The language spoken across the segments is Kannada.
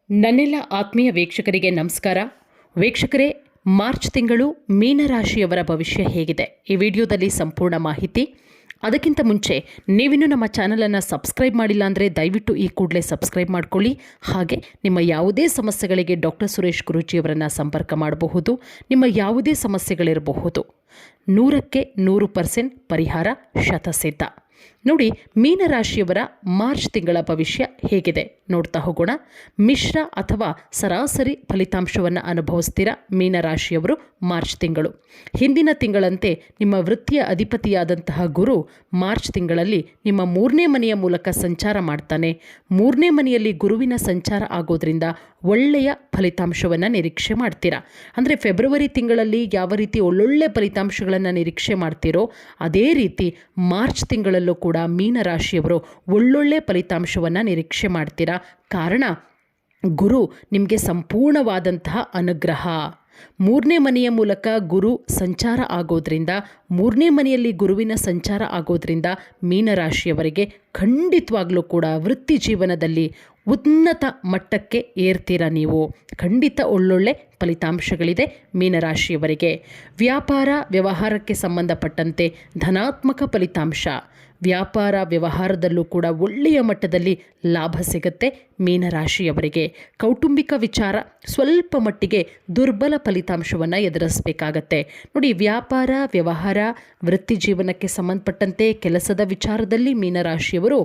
ನನ್ನೆಲ್ಲ ಆತ್ಮೀಯ ವೀಕ್ಷಕರಿಗೆ ನಮಸ್ಕಾರ. ವೀಕ್ಷಕರೇ, ಮಾರ್ಚ್ ತಿಂಗಳು ಮೀನರಾಶಿಯವರ ಭವಿಷ್ಯ ಹೇಗಿದೆ ಈ ವಿಡಿಯೋದಲ್ಲಿ ಸಂಪೂರ್ಣ ಮಾಹಿತಿ. ಅದಕ್ಕಿಂತ ಮುಂಚೆ ನೀವಿನ್ನೂ ನಮ್ಮ ಚಾನಲನ್ನು ಸಬ್ಸ್ಕ್ರೈಬ್ ಮಾಡಿಲ್ಲ ಅಂದರೆ ದಯವಿಟ್ಟು ಈ ಕೂಡಲೇ ಸಬ್ಸ್ಕ್ರೈಬ್ ಮಾಡ್ಕೊಳ್ಳಿ. ಹಾಗೆ ನಿಮ್ಮ ಯಾವುದೇ ಸಮಸ್ಯೆಗಳಿಗೆ ಡಾಕ್ಟರ್ ಸುರೇಶ್ ಗುರೂಜಿಯವರನ್ನು ಸಂಪರ್ಕ ಮಾಡಬಹುದು. ನಿಮ್ಮ ಯಾವುದೇ ಸಮಸ್ಯೆಗಳಿರಬಹುದು, 100ಕ್ಕೆ 100% ಪರಿಹಾರ ಶತಸಿದ್ಧ. ನೋಡಿ, ಮೀನರಾಶಿಯವರ ಮಾರ್ಚ್ ತಿಂಗಳ ಭವಿಷ್ಯ ಹೇಗಿದೆ ನೋಡ್ತಾ ಹೋಗೋಣ. ಮಿಶ್ರ ಅಥವಾ ಸರಾಸರಿ ಫಲಿತಾಂಶವನ್ನು ಅನುಭವಿಸ್ತೀರಾ ಮೀನರಾಶಿಯವರು ಮಾರ್ಚ್ ತಿಂಗಳು. ಹಿಂದಿನ ತಿಂಗಳಂತೆ ನಿಮ್ಮ ವೃತ್ತಿಯ ಅಧಿಪತಿಯಾದಂತಹ ಗುರು ಮಾರ್ಚ್ ತಿಂಗಳಲ್ಲಿ ನಿಮ್ಮ 3ನೇ ಮನೆಯ ಮೂಲಕ ಸಂಚಾರ ಮಾಡ್ತಾನೆ. 3ನೇ ಮನೆಯಲ್ಲಿ ಗುರುವಿನ ಸಂಚಾರ ಆಗೋದ್ರಿಂದ ಒಳ್ಳೆಯ ಫಲಿತಾಂಶವನ್ನು ನಿರೀಕ್ಷೆ ಮಾಡ್ತೀರಾ. ಅಂದರೆ ಫೆಬ್ರವರಿ ತಿಂಗಳಲ್ಲಿ ಯಾವ ರೀತಿ ಒಳ್ಳೊಳ್ಳೆ ಫಲಿತಾಂಶಗಳನ್ನು ನಿರೀಕ್ಷೆ ಮಾಡ್ತೀರೋ ಅದೇ ರೀತಿ ಮಾರ್ಚ್ ತಿಂಗಳಲ್ಲೂ ಕೂಡ ಮೀನರಾಶಿಯವರು ಒಳ್ಳೊಳ್ಳೆ ಫಲಿತಾಂಶವನ್ನು ನಿರೀಕ್ಷೆ ಮಾಡ್ತೀರಾ. ಕಾರಣ, ಗುರು ನಿಮಗೆ ಸಂಪೂರ್ಣವಾದಂತಹ ಅನುಗ್ರಹ. 3ನೇ ಮನೆಯ ಮೂಲಕ ಗುರು ಸಂಚಾರ ಆಗೋದ್ರಿಂದ, 3ನೇ ಮನೆಯಲ್ಲಿ ಗುರುವಿನ ಸಂಚಾರ ಆಗೋದ್ರಿಂದ ಮೀನರಾಶಿಯವರಿಗೆ ಖಂಡಿತವಾಗ್ಲೂ ಕೂಡ ವೃತ್ತಿ ಜೀವನದಲ್ಲಿ ಉನ್ನತ ಮಟ್ಟಕ್ಕೆ ಏರ್ತೀರ. ನೀವು ಖಂಡಿತ ಒಳ್ಳೊಳ್ಳೆ ಫಲಿತಾಂಶಗಳಿದೆ ಮೀನರಾಶಿಯವರಿಗೆ. ವ್ಯಾಪಾರ ವ್ಯವಹಾರಕ್ಕೆ ಸಂಬಂಧಪಟ್ಟಂತೆ ಧನಾತ್ಮಕ ಫಲಿತಾಂಶ. ವ್ಯಾಪಾರ ವ್ಯವಹಾರದಲ್ಲೂ ಕೂಡ ಒಳ್ಳೆಯ ಮಟ್ಟದಲ್ಲಿ ಲಾಭ ಸಿಗುತ್ತೆ ಮೀನರಾಶಿಯವರಿಗೆ. ಕೌಟುಂಬಿಕ ವಿಚಾರ ಸ್ವಲ್ಪ ಮಟ್ಟಿಗೆ ದುರ್ಬಲ ಫಲಿತಾಂಶವನ್ನು ಎದುರಿಸಬೇಕಾಗತ್ತೆ. ನೋಡಿ, ವ್ಯಾಪಾರ ವ್ಯವಹಾರ ವೃತ್ತಿ ಜೀವನಕ್ಕೆ ಸಂಬಂಧಪಟ್ಟಂತೆ ಕೆಲಸದ ವಿಚಾರದಲ್ಲಿ ಮೀನರಾಶಿಯವರು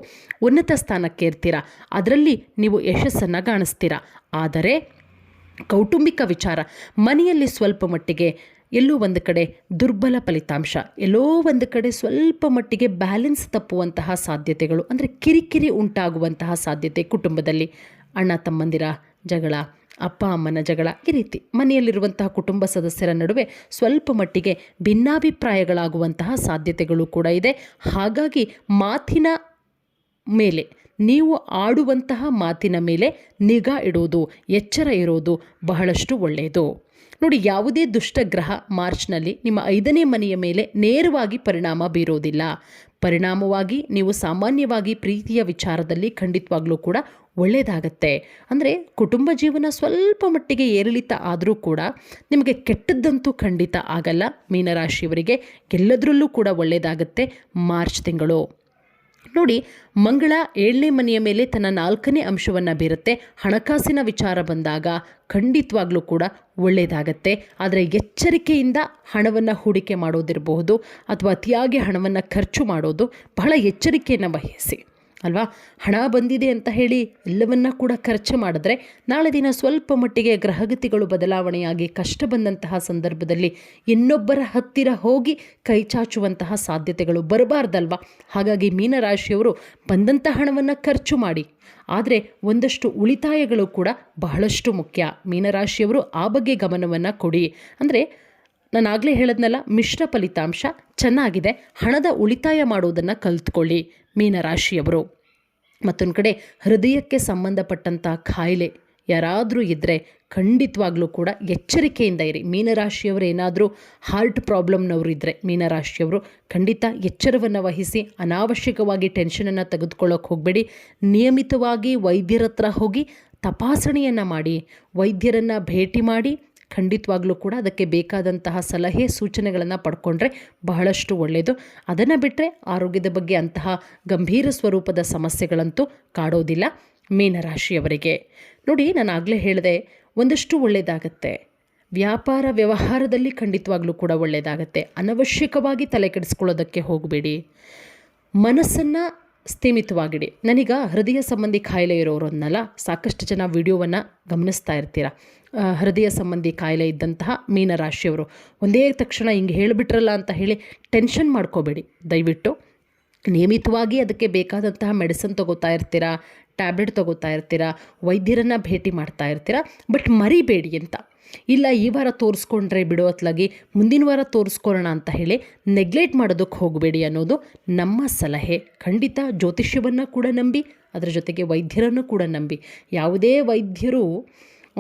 ಉನ್ನತ ಸ್ಥಾನಕ್ಕೆ ಇರ್ತೀರ. ಅದರಲ್ಲಿ ನೀವು ಯಶಸ್ಸನ್ನು ಕಾಣಿಸ್ತೀರ. ಆದರೆ ಕೌಟುಂಬಿಕ ವಿಚಾರ, ಮನೆಯಲ್ಲಿ ಸ್ವಲ್ಪ ಮಟ್ಟಿಗೆ ಎಲ್ಲೋ ಒಂದು ಕಡೆ ದುರ್ಬಲ ಫಲಿತಾಂಶ, ಎಲ್ಲೋ ಒಂದು ಕಡೆ ಸ್ವಲ್ಪ ಮಟ್ಟಿಗೆ ಬ್ಯಾಲೆನ್ಸ್ ತಪ್ಪುವಂತಹ ಸಾಧ್ಯತೆಗಳು, ಅಂದರೆ ಕಿರಿಕಿರಿ ಉಂಟಾಗುವಂತಹ ಸಾಧ್ಯತೆ. ಕುಟುಂಬದಲ್ಲಿ ಅಣ್ಣ ತಮ್ಮಂದಿರ ಜಗಳ, ಅಪ್ಪ ಅಮ್ಮನ ಜಗಳ, ಈ ರೀತಿ ಮನೆಯಲ್ಲಿರುವಂತಹ ಕುಟುಂಬ ಸದಸ್ಯರ ನಡುವೆ ಸ್ವಲ್ಪ ಮಟ್ಟಿಗೆ ಭಿನ್ನಾಭಿಪ್ರಾಯಗಳಾಗುವಂತಹ ಸಾಧ್ಯತೆಗಳು ಕೂಡ ಇದೆ. ಹಾಗಾಗಿ ಮಾತಿನ ಮೇಲೆ, ನೀವು ಆಡುವಂತಹ ಮಾತಿನ ಮೇಲೆ ನಿಗಾ ಇಡೋದು, ಎಚ್ಚರ ಇರೋದು ಬಹಳಷ್ಟು ಒಳ್ಳೆಯದು. ನೋಡಿ, ಯಾವುದೇ ದುಷ್ಟಗ್ರಹ ಮಾರ್ಚ್ನಲ್ಲಿ ನಿಮ್ಮ 5ನೇ ಮನೆಯ ಮೇಲೆ ನೇರವಾಗಿ ಪರಿಣಾಮ ಬೀರೋದಿಲ್ಲ. ಪರಿಣಾಮವಾಗಿ ನೀವು ಸಾಮಾನ್ಯವಾಗಿ ಪ್ರೀತಿಯ ವಿಚಾರದಲ್ಲಿ ಖಂಡಿತವಾಗ್ಲೂ ಕೂಡ ಒಳ್ಳೆಯದಾಗತ್ತೆ. ಅಂದರೆ ಕುಟುಂಬ ಜೀವನ ಸ್ವಲ್ಪ ಮಟ್ಟಿಗೆ ಏರಿಳಿತ ಆದರೂ ಕೂಡ ನಿಮಗೆ ಕೆಟ್ಟದ್ದಂತೂ ಖಂಡಿತ ಆಗಲ್ಲ. ಮೀನರಾಶಿಯವರಿಗೆ ಎಲ್ಲದರಲ್ಲೂ ಕೂಡ ಒಳ್ಳೆಯದಾಗತ್ತೆ ಮಾರ್ಚ್ ತಿಂಗಳು. ನೋಡಿ, ಮಂಗಳ 7ನೇ ಮನೆಯ ಮೇಲೆ ತನ್ನ 4ನೇ ಅಂಶವನ್ನು ಬೀರುತ್ತೆ. ಹಣಕಾಸಿನ ವಿಚಾರ ಬಂದಾಗ ಖಂಡಿತವಾಗ್ಲೂ ಕೂಡ ಒಳ್ಳೆಯದಾಗತ್ತೆ. ಆದರೆ ಎಚ್ಚರಿಕೆಯಿಂದ ಹಣವನ್ನು ಹೂಡಿಕೆ ಮಾಡೋದಿರಬಹುದು ಅಥವಾ ಅತಿಯಾಗಿ ಹಣವನ್ನು ಖರ್ಚು ಮಾಡೋದು, ಬಹಳ ಎಚ್ಚರಿಕೆಯನ್ನು ವಹಿಸಿ ಅಲ್ವಾ. ಹಣ ಬಂದಿದೆ ಅಂತ ಹೇಳಿ ಎಲ್ಲವನ್ನ ಕೂಡ ಖರ್ಚು ಮಾಡಿದ್ರೆ ನಾಳೆ ದಿನ ಸ್ವಲ್ಪ ಮಟ್ಟಿಗೆ ಗ್ರಹಗತಿಗಳು ಬದಲಾವಣೆಯಾಗಿ ಕಷ್ಟ ಬಂದಂತಹ ಸಂದರ್ಭದಲ್ಲಿ ಇನ್ನೊಬ್ಬರ ಹತ್ತಿರ ಹೋಗಿ ಕೈ ಚಾಚುವಂತಹ ಸಾಧ್ಯತೆಗಳು ಬರಬಾರ್ದಲ್ವ. ಹಾಗಾಗಿ ಮೀನರಾಶಿಯವರು ಬಂದಂಥ ಹಣವನ್ನು ಖರ್ಚು ಮಾಡಿ, ಆದರೆ ಒಂದಷ್ಟು ಉಳಿತಾಯಗಳು ಕೂಡ ಬಹಳಷ್ಟು ಮುಖ್ಯ. ಮೀನರಾಶಿಯವರು ಆ ಬಗ್ಗೆ ಗಮನವನ್ನು ಕೊಡಿ. ಅಂದರೆ ನಾನಾಗಲೇ ಹೇಳದ್ನಲ್ಲ, ಮಿಶ್ರ ಫಲಿತಾಂಶ ಚೆನ್ನಾಗಿದೆ, ಹಣದ ಉಳಿತಾಯ ಮಾಡೋದನ್ನು ಕಲ್ತ್ಕೊಳ್ಳಿ ಮೀನರಾಶಿಯವರು. ಮತ್ತೊಂದು ಕಡೆ ಹೃದಯಕ್ಕೆ ಸಂಬಂಧಪಟ್ಟಂಥ ಕಾಯಿಲೆ ಯಾರಾದರೂ ಇದ್ದರೆ ಖಂಡಿತವಾಗ್ಲೂ ಕೂಡ ಎಚ್ಚರಿಕೆಯಿಂದ ಇರಿ. ಮೀನರಾಶಿಯವರು ಏನಾದರೂ ಹಾರ್ಟ್ ಪ್ರಾಬ್ಲಮ್ನವರು ಇದ್ದರೆ ಮೀನರಾಶಿಯವರು ಖಂಡಿತ ಎಚ್ಚರವನ್ನು ವಹಿಸಿ. ಅನಾವಶ್ಯಕವಾಗಿ ಟೆನ್ಷನನ್ನು ತೆಗೆದುಕೊಳ್ಳೋಕೆ ಹೋಗಬೇಡಿ. ನಿಯಮಿತವಾಗಿ ವೈದ್ಯರ ಹತ್ರ ಹೋಗಿ ತಪಾಸಣೆಯನ್ನು ಮಾಡಿ, ವೈದ್ಯರನ್ನು ಭೇಟಿ ಮಾಡಿ ಖಂಡಿತವಾಗ್ಲೂ ಕೂಡ ಅದಕ್ಕೆ ಬೇಕಾದಂತಹ ಸಲಹೆ ಸೂಚನೆಗಳನ್ನು ಪಡ್ಕೊಂಡ್ರೆ ಬಹಳಷ್ಟು ಒಳ್ಳೆಯದು. ಅದನ್ನು ಬಿಟ್ಟರೆ ಆರೋಗ್ಯದ ಬಗ್ಗೆ ಅಂತಹ ಗಂಭೀರ ಸ್ವರೂಪದ ಸಮಸ್ಯೆಗಳಂತೂ ಕಾಡೋದಿಲ್ಲ ಮೀನರಾಶಿಯವರಿಗೆ. ನೋಡಿ, ನಾನು ಆಗಲೇ ಹೇಳಿದೆ, ಒಂದಷ್ಟು ಒಳ್ಳೆಯದಾಗತ್ತೆ. ವ್ಯಾಪಾರ ವ್ಯವಹಾರದಲ್ಲಿ ಖಂಡಿತವಾಗ್ಲೂ ಕೂಡ ಒಳ್ಳೆಯದಾಗತ್ತೆ. ಅನವಶ್ಯಕವಾಗಿ ತಲೆ ಕೆಡಿಸ್ಕೊಳ್ಳೋದಕ್ಕೆ ಹೋಗಬೇಡಿ. ಮನಸ್ಸನ್ನು ಸ್ಥಿಮಿತವಾಗಿಡಿ. ನನಗ ಹೃದಯ ಸಂಬಂಧಿ ಕಾಯಿಲೆ ಇರೋರನ್ನಲ್ಲ, ಸಾಕಷ್ಟು ಜನ ವಿಡಿಯೋವನ್ನು ಗಮನಿಸ್ತಾ ಇರ್ತೀರ. ಹೃದಯ ಸಂಬಂಧಿ ಕಾಯಿಲೆ ಇದ್ದಂತಹ ಮೀನರಾಶಿಯವರು ಒಂದೇ ತಕ್ಷಣ ಹಿಂಗೆ ಹೇಳಿಬಿಟ್ರಲ್ಲ ಅಂತ ಹೇಳಿ ಟೆನ್ಷನ್ ಮಾಡ್ಕೋಬೇಡಿ. ದಯವಿಟ್ಟು ನಿಯಮಿತವಾಗಿ ಅದಕ್ಕೆ ಬೇಕಾದಂತಹ ಮೆಡಿಸಿನ್ ತೊಗೋತಾ ಇರ್ತೀರಾ, ಟ್ಯಾಬ್ಲೆಟ್ ತೊಗೋತಾ ಇರ್ತೀರಾ, ವೈದ್ಯರನ್ನು ಭೇಟಿ ಮಾಡ್ತಾ ಇರ್ತೀರಾ. ಬಟ್ ಮರಿಬೇಡಿ ಅಂತ, ಇಲ್ಲ ಈ ವಾರ ತೋರಿಸ್ಕೊಂಡ್ರೆ ಬಿಡೋ ಹೊತ್ಲಾಗಿ ಮುಂದಿನ ವಾರ ತೋರಿಸ್ಕೊಳ್ಳೋಣ ಅಂತ ಹೇಳಿ ನೆಗ್ಲೆಕ್ಟ್ ಮಾಡೋದಕ್ಕೆ ಹೋಗಬೇಡಿ ಅನ್ನೋದು ನಮ್ಮ ಸಲಹೆ. ಖಂಡಿತ ಜ್ಯೋತಿಷ್ಯವನ್ನು ಕೂಡ ನಂಬಿ, ಅದರ ಜೊತೆಗೆ ವೈದ್ಯರನ್ನು ಕೂಡ ನಂಬಿ. ಯಾವುದೇ ವೈದ್ಯರು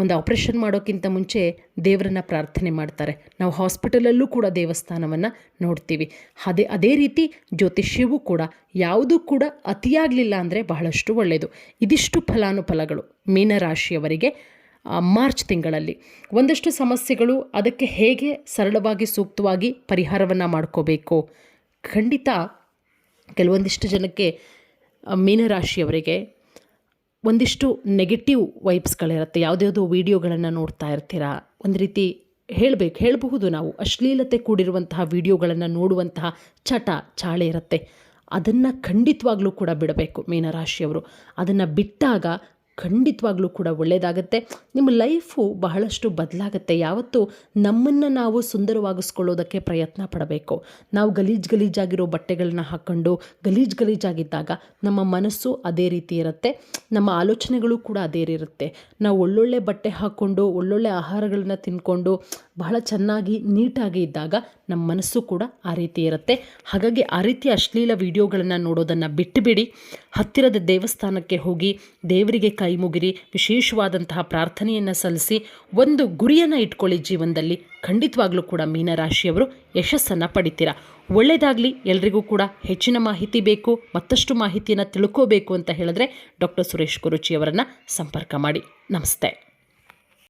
ಒಂದು ಆಪ್ರೇಷನ್ ಮಾಡೋಕ್ಕಿಂತ ಮುಂಚೆ ದೇವರನ್ನ ಪ್ರಾರ್ಥನೆ ಮಾಡ್ತಾರೆ. ನಾವು ಹಾಸ್ಪಿಟಲಲ್ಲೂ ಕೂಡ ದೇವಸ್ಥಾನವನ್ನು ನೋಡ್ತೀವಿ. ಅದೇ ರೀತಿ ಜ್ಯೋತಿಷ್ಯವೂ ಕೂಡ ಯಾವುದೂ ಕೂಡ ಅತಿಯಾಗಲಿಲ್ಲ ಅಂದರೆ ಬಹಳಷ್ಟು ಒಳ್ಳೆಯದು. ಇದಿಷ್ಟು ಫಲಾನುಫಲಗಳು ಮೀನರಾಶಿಯವರಿಗೆ ಮಾರ್ಚ್ ತಿಂಗಳಲ್ಲಿ. ಒಂದಷ್ಟು ಸಮಸ್ಯೆಗಳು, ಅದಕ್ಕೆ ಹೇಗೆ ಸರಳವಾಗಿ ಸೂಕ್ತವಾಗಿ ಪರಿಹಾರವನ್ನು ಮಾಡ್ಕೋಬೇಕು. ಖಂಡಿತ ಕೆಲವೊಂದಿಷ್ಟು ಜನಕ್ಕೆ ಮೀನರಾಶಿಯವರಿಗೆ ಒಂದಿಷ್ಟು ನೆಗೆಟಿವ್ ವೈಬ್ಸ್ಗಳಿರುತ್ತೆ. ಯಾವುದ್ಯಾವುದೋ ವೀಡಿಯೋಗಳನ್ನು ನೋಡ್ತಾ ಇರ್ತೀರಾ, ಒಂದು ರೀತಿ ಹೇಳಬಹುದು ನಾವು, ಅಶ್ಲೀಲತೆ ಕೂಡಿರುವಂತಹ ವೀಡಿಯೋಗಳನ್ನು ನೋಡುವಂತಹ ಚಾಳೆ ಇರುತ್ತೆ. ಅದನ್ನು ಖಂಡಿತವಾಗ್ಲೂ ಕೂಡ ಬಿಡಬೇಕು ಮೀನರಾಶಿಯವರು. ಅದನ್ನು ಬಿಟ್ಟಾಗ ಖಂಡಿತವಾಗ್ಲೂ ಕೂಡ ಒಳ್ಳೆಯದಾಗತ್ತೆ. ನಿಮ್ಮ ಲೈಫು ಬಹಳಷ್ಟು ಬದಲಾಗುತ್ತೆ. ಯಾವತ್ತೂ ನಮ್ಮನ್ನು ನಾವು ಸುಂದರವಾಗಿಸ್ಕೊಳ್ಳೋದಕ್ಕೆ ಪ್ರಯತ್ನ ಪಡಬೇಕು. ನಾವು ಗಲೀಜಾಗಿರೋ ಬಟ್ಟೆಗಳನ್ನ ಹಾಕ್ಕೊಂಡು ಗಲೀಜಾಗಿದ್ದಾಗ ನಮ್ಮ ಮನಸ್ಸು ಅದೇ ರೀತಿ ಇರುತ್ತೆ, ನಮ್ಮ ಆಲೋಚನೆಗಳು ಕೂಡ ಅದೇ ಇರುತ್ತೆ. ನಾವು ಒಳ್ಳೊಳ್ಳೆ ಬಟ್ಟೆ ಹಾಕ್ಕೊಂಡು ಒಳ್ಳೊಳ್ಳೆ ಆಹಾರಗಳನ್ನ ತಿಂದ್ಕೊಂಡು ಬಹಳ ಚೆನ್ನಾಗಿ ನೀಟಾಗಿ ಇದ್ದಾಗ ನಮ್ಮ ಮನಸ್ಸು ಕೂಡ ಆ ರೀತಿ ಇರುತ್ತೆ. ಹಾಗಾಗಿ ಆ ರೀತಿ ಅಶ್ಲೀಲ ವಿಡಿಯೋಗಳನ್ನು ನೋಡೋದನ್ನು ಬಿಟ್ಟುಬಿಡಿ. ಹತ್ತಿರದ ದೇವಸ್ಥಾನಕ್ಕೆ ಹೋಗಿ ದೇವರಿಗೆ ಕೈ ಮುಗಿರಿ, ವಿಶೇಷವಾದಂತಹ ಪ್ರಾರ್ಥನೆಯನ್ನು ಸಲ್ಲಿಸಿ ಒಂದು ಗುರಿಯನ್ನು ಇಟ್ಕೊಳ್ಳಿ ಜೀವನದಲ್ಲಿ. ಖಂಡಿತವಾಗ್ಲೂ ಕೂಡ ಮೀನರಾಶಿಯವರು ಯಶಸ್ಸನ್ನು ಪಡಿತೀರಾ. ಒಳ್ಳೆಯದಾಗಲಿ. ಎಲ್ರಿಗೂ ಕೂಡ ಹೆಚ್ಚಿನ ಮಾಹಿತಿ ಬೇಕು, ಮತ್ತಷ್ಟು ಮಾಹಿತಿಯನ್ನು ತಿಳ್ಕೋಬೇಕು ಅಂತ ಹೇಳಿದ್ರೆ ಡಾಕ್ಟರ್ ಸುರೇಶ್ ಕುರುಚಿಯವರನ್ನು ಸಂಪರ್ಕ ಮಾಡಿ. ನಮಸ್ತೆ.